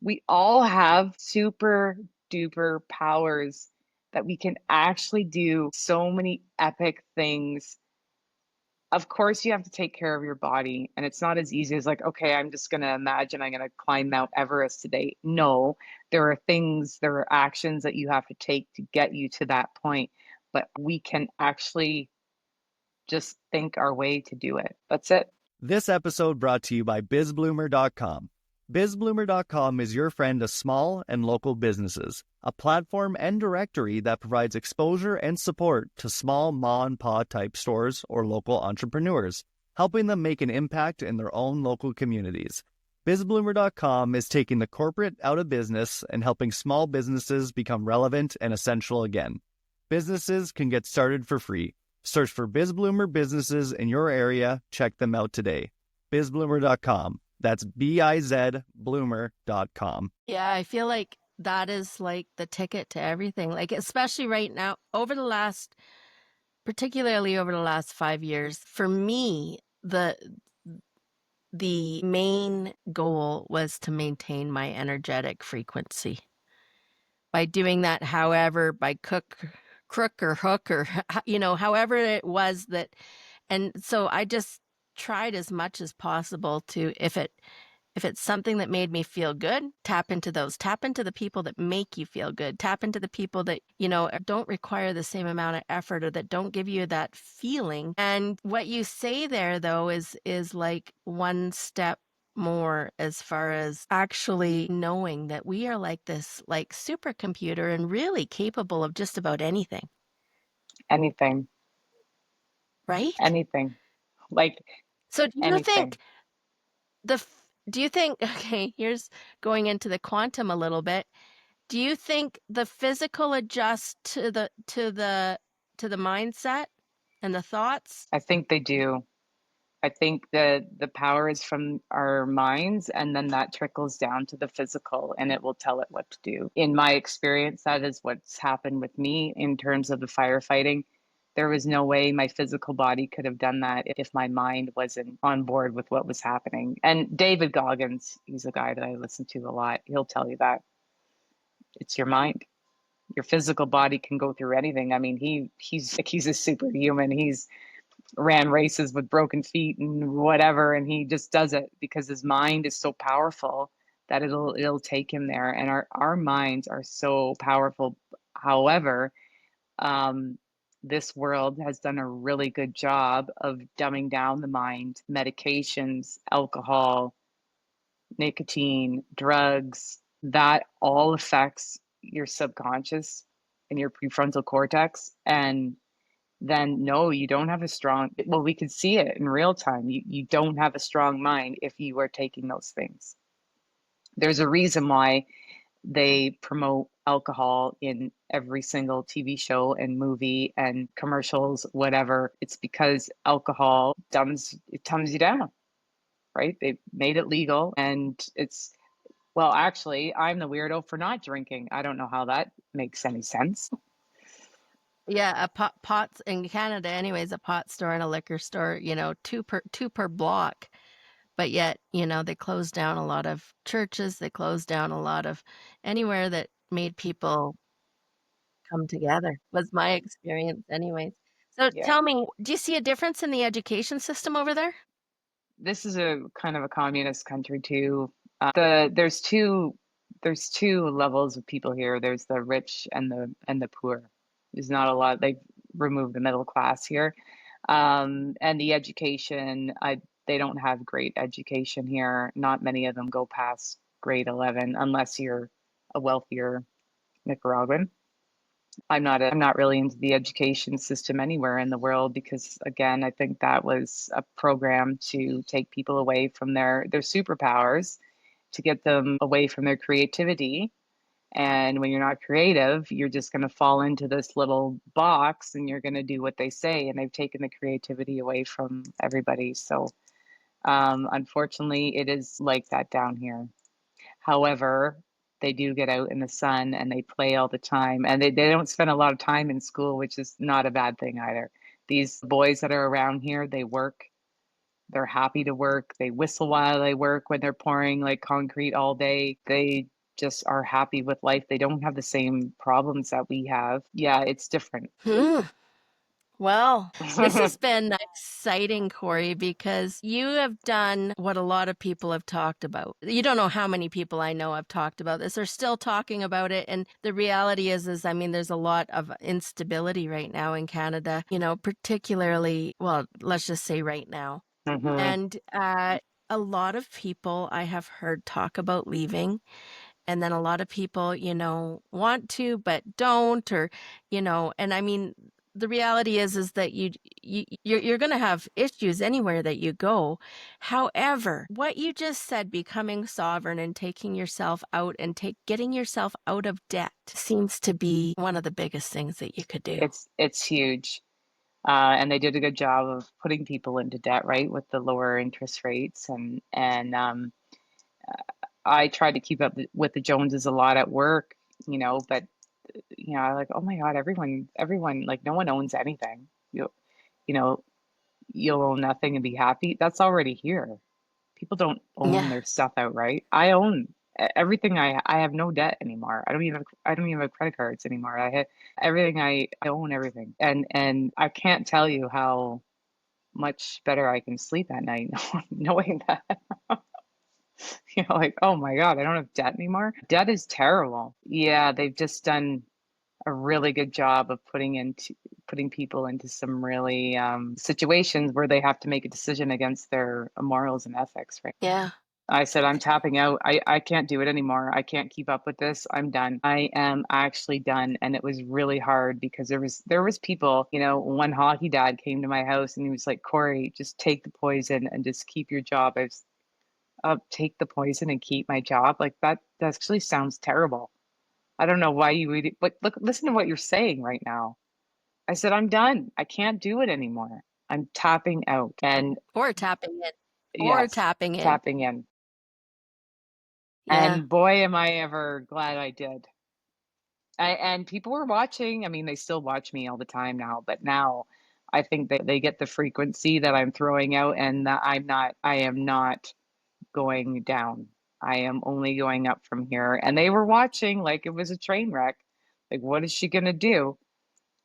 we all have super duper powers that we can actually do so many epic things. Of course, you have to take care of your body, and it's not as easy as like, okay, I'm just going to imagine I'm going to climb Mount Everest today. No, there are things, there are actions that you have to take to get you to that point, but we can actually just think our way to do it. That's it. This episode brought to you by bizbloomer.com. Bizbloomer.com is your friend to small and local businesses, a platform and directory that provides exposure and support to small ma-and-pa type stores or local entrepreneurs, helping them make an impact in their own local communities. Bizbloomer.com is taking the corporate out of business and helping small businesses become relevant and essential again. Businesses can get started for free. Search for BizBloomer businesses in your area. Check them out today. BizBloomer.com. That's bizbloomer.com. Yeah, I feel like that is like the ticket to everything. Like, especially right now, particularly over the last 5 years, for me, the main goal was to maintain my energetic frequency. By doing that, however, by crook or hook or, however it was that, and so I just tried as much as possible to, if it's something that made me feel good, tap into the people that make you feel good, tap into the people that, don't require the same amount of effort or that don't give you that feeling. And what you say there, though, is like one step more as far as actually knowing that we are like this, like supercomputer and really capable of just about anything. Anything, Right? anything, like So do you anything. think okay, here's going into the quantum a little bit. Do you think the physical adjusts to the mindset and the thoughts? I think they do. I think the power is from our minds, and then that trickles down to the physical, and it will tell it what to do. In my experience, that is what's happened with me in terms of the firefighting. There was no way my physical body could have done that if my mind wasn't on board with what was happening. And David Goggins, he's a guy that I listen to a lot. He'll tell you that it's your mind. Your physical body can go through anything. I mean, he's a superhuman. He's ran races with broken feet and whatever, and he just does it because his mind is so powerful that it'll take him there. And our minds are so powerful. However, this world has done a really good job of dumbing down the mind. Medications, alcohol, nicotine, drugs, that all affects your subconscious and your prefrontal cortex. And then no, you don't have a strong, well, we can see it in real time. You don't have a strong mind if you are taking those things. There's a reason why they promote alcohol in every single TV show and movie and commercials, whatever. It's because alcohol dumbs you down, right? They made it legal, and it's, well, actually, I'm the weirdo for not drinking. I don't know how that makes any sense. Yeah, a pots in Canada, anyways, a pot store and a liquor store, two per block. But yet, they closed down a lot of churches. They closed down a lot of anywhere that made people come together, was my experience anyways. So Yeah. tell me, do you see a difference in the education system over there? This is a kind of a communist country too. There's two levels of people here. There's the rich and the poor. There's not a lot. They've removed the middle class here, and the education. They don't have great education here. Not many of them go past grade 11 unless you're a wealthier Nicaraguan. I'm not really into the education system anywhere in the world because again, I think that was a program to take people away from their superpowers, to get them away from their creativity. And when you're not creative, you're just going to fall into this little box and you're going to do what they say. And they've taken the creativity away from everybody. So unfortunately, it is like that down here. However, they do get out in the sun and they play all the time, and they don't spend a lot of time in school, which is not a bad thing either. These boys that are around here, they work. They're happy to work. They whistle while they work when they're pouring like concrete all day. They just are happy with life. They don't have the same problems that we have. Yeah, it's different. Well, this has been exciting, Corrie, because you have done what a lot of people have talked about. You don't know how many people I know have talked about this. They're still talking about it. And the reality is, I mean, there's a lot of instability right now in Canada, particularly, well, let's just say right now. And a lot of people I have heard talk about leaving. And then a lot of people, want to, but don't, or, and I mean, the reality is that you're going to have issues anywhere that you go. However, what you just said, becoming sovereign and taking yourself out and getting yourself out of debt seems to be one of the biggest things that you could do. It's huge. And they did a good job of putting people into debt, right, with the lower interest rates. And I tried to keep up with the Joneses a lot at work, but I like, oh my God, everyone, like no one owns anything. You know, you'll own nothing and be happy. That's already here. People don't own their stuff outright. I own everything. I have no debt anymore. I don't even have credit cards anymore. I have everything. I own everything. And I can't tell you how much better I can sleep at night knowing that. Like, oh my God, I don't have debt anymore. Debt is terrible. Yeah, they've just done a really good job of putting people into some really situations where they have to make a decision against their morals and ethics, right? Yeah. I said, I'm tapping out. I can't do it anymore. I can't keep up with this. I'm done. I am actually done. And it was really hard because there was people, one hockey dad came to my house and he was like, Corrie, just take the poison and just keep your job. I was take the poison and keep my job. Like that actually sounds terrible. I don't know why you would, but look, listen to what you're saying right now. I said, I'm done. I can't do it anymore. I'm tapping out. And Or tapping in. Or yes, tapping in. tapping in. Yeah. And boy, am I ever glad I did. And people were watching. I mean, they still watch me all the time now, but now I think that they get the frequency that I'm throwing out and that I am not going down. I am only going up from here. And they were watching like it was a train wreck. Like, what is she gonna do?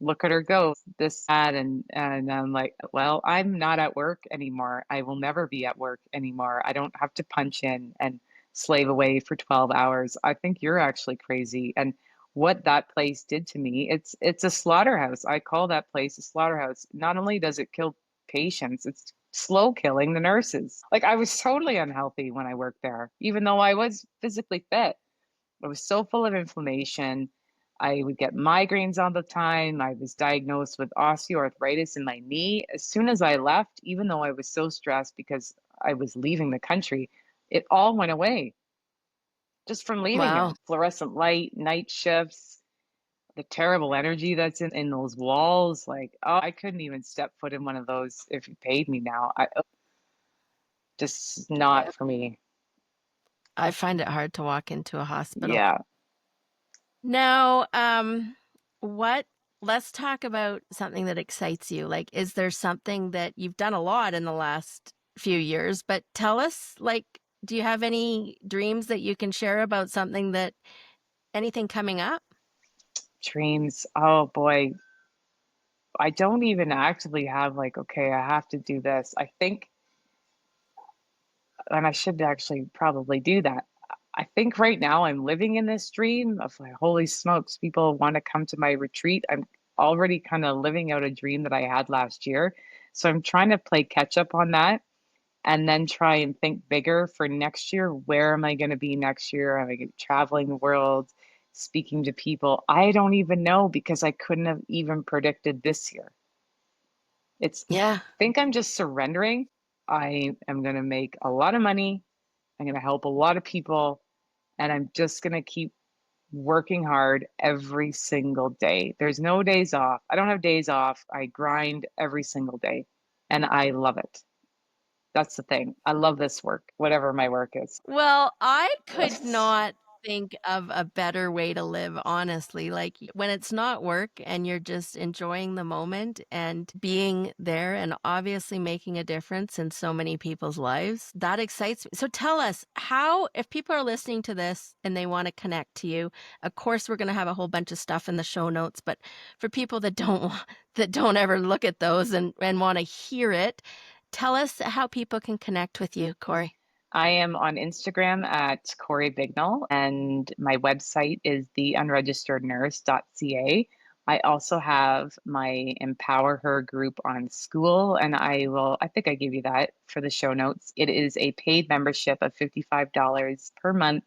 Look at her go, this, that, and I'm like, well, I'm not at work anymore. I will never be at work anymore. I don't have to punch in and slave away for 12 hours. I think you're actually crazy. And what that place did to me, it's a slaughterhouse. I call that place a slaughterhouse. Not only does it kill patients, it's slow killing the nurses. Like I was totally unhealthy when I worked there, even though I was physically fit. I was so full of inflammation. I would get migraines all the time. I was diagnosed with osteoarthritis in my knee. As soon as I left, even though I was so stressed because I was leaving the country, it all went away just from leaving Wow. it. Fluorescent light, night shifts, the terrible energy that's in those walls. Like, oh, I couldn't even step foot in one of those if you paid me now. Just Yeah. not for me. I find it hard to walk into a hospital. Yeah. Now, let's talk about something that excites you. Like, is there something that you've done a lot in the last few years, but tell us, like, do you have any dreams that you can share about anything coming up? Dreams. Oh boy. I don't even actively have like, okay, I have to do this. I think, and I should actually probably do that. I think right now I'm living in this dream of like, holy smokes, people want to come to my retreat. I'm already kind of living out a dream that I had last year. So I'm trying to play catch up on that and then try and think bigger for next year. Where am I going to be next year? Am I going to be traveling the world, speaking to people? I don't even know because I couldn't have even predicted this year. Yeah. I think I'm just surrendering. I am going to make a lot of money. I'm going to help a lot of people. And I'm just going to keep working hard every single day. There's no days off. I don't have days off. I grind every single day and I love it. That's the thing. I love this work, whatever my work is. Well, I could not think of a better way to live, honestly. Like when it's not work and you're just enjoying the moment and being there and obviously making a difference in so many people's lives, that excites me. So tell us how, if people are listening to this and they want to connect to you, of course, we're going to have a whole bunch of stuff in the show notes, but for people that that don't ever look at those and want to hear it, tell us how people can connect with you, Corrie. I am on Instagram at Corrie Bignell, and my website is theunregisternurse.ca. I also have my Empower Her group on School, and I think I gave you that for the show notes. It is a paid membership of $55 per month.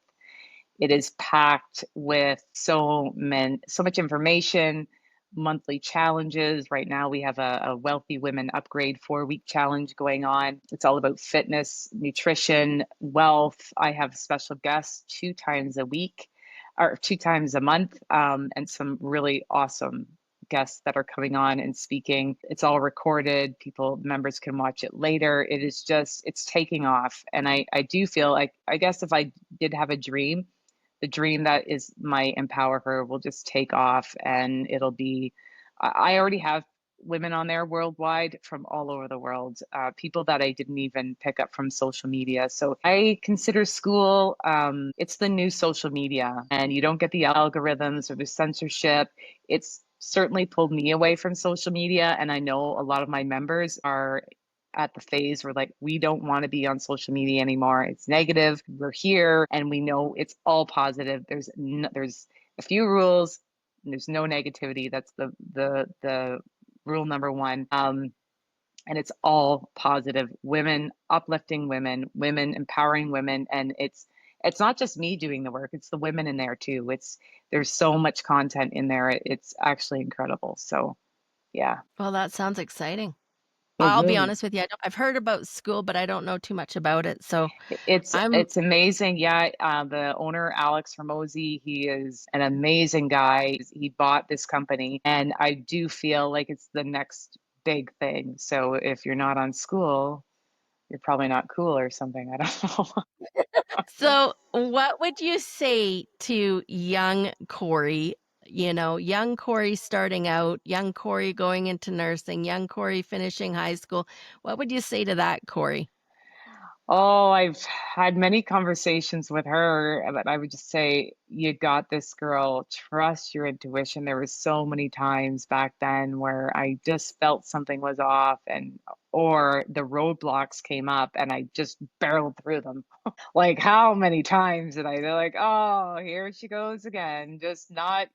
It is packed with so much information, monthly challenges. Right now, we have a Wealthy Women Upgrade 4-week challenge going on. It's all about fitness, nutrition, wealth. I have special guests 2 times a week or 2 times a month, and some really awesome guests that are coming on and speaking. It's all recorded. Members can watch it later. It's taking off. And I do feel like, I guess if I did have a dream, the dream that is my Empower Her will just take off, and it'll be, I already have women on there worldwide from all over the world, people that I didn't even pick up from social media. So I consider school, it's the new social media, and you don't get the algorithms or the censorship. It's certainly pulled me away from social media. And I know a lot of my members are at the phase where like we don't want to be on social media anymore. It's negative. We're here and we know it's all positive. There's a few rules and there's no negativity. That's the rule number one. And it's all positive. Women uplifting women empowering women, and it's not just me doing the work, it's the women in there too. There's so much content in there. It's actually incredible. So yeah. Well, that sounds exciting. It I'll be really honest with you. I've heard about school, but I don't know too much about it. So It's I'm, it's amazing. Yeah, the owner, Alex Hermosi, he is an amazing guy. He bought this company, and I do feel like it's the next big thing. So if you're not on school, you're probably not cool or something. I don't know. so what would you say to young Corrie? Young Corrie starting out, young Corrie going into nursing, young Corrie finishing high school. What would you say to that, Corrie? Oh, I've had many conversations with her, but I would just say, you got this, girl. Trust your intuition. There were so many times back then where I just felt something was off, or the roadblocks came up and I just barreled through them. Like how many times did I? They're like, oh, here she goes again. Just not,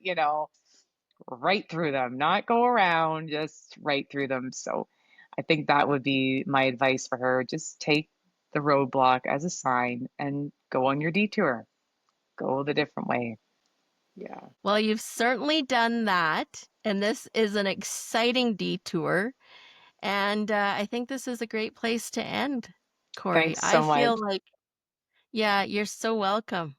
right through them, not go around, just right through them. So I think that would be my advice for her. Just take the roadblock as a sign and go on your detour. Go the different way. Yeah. Well, you've certainly done that. And this is an exciting detour. And I think this is a great place to end, Corrie. Thanks I so much. feel like, yeah, you're so welcome.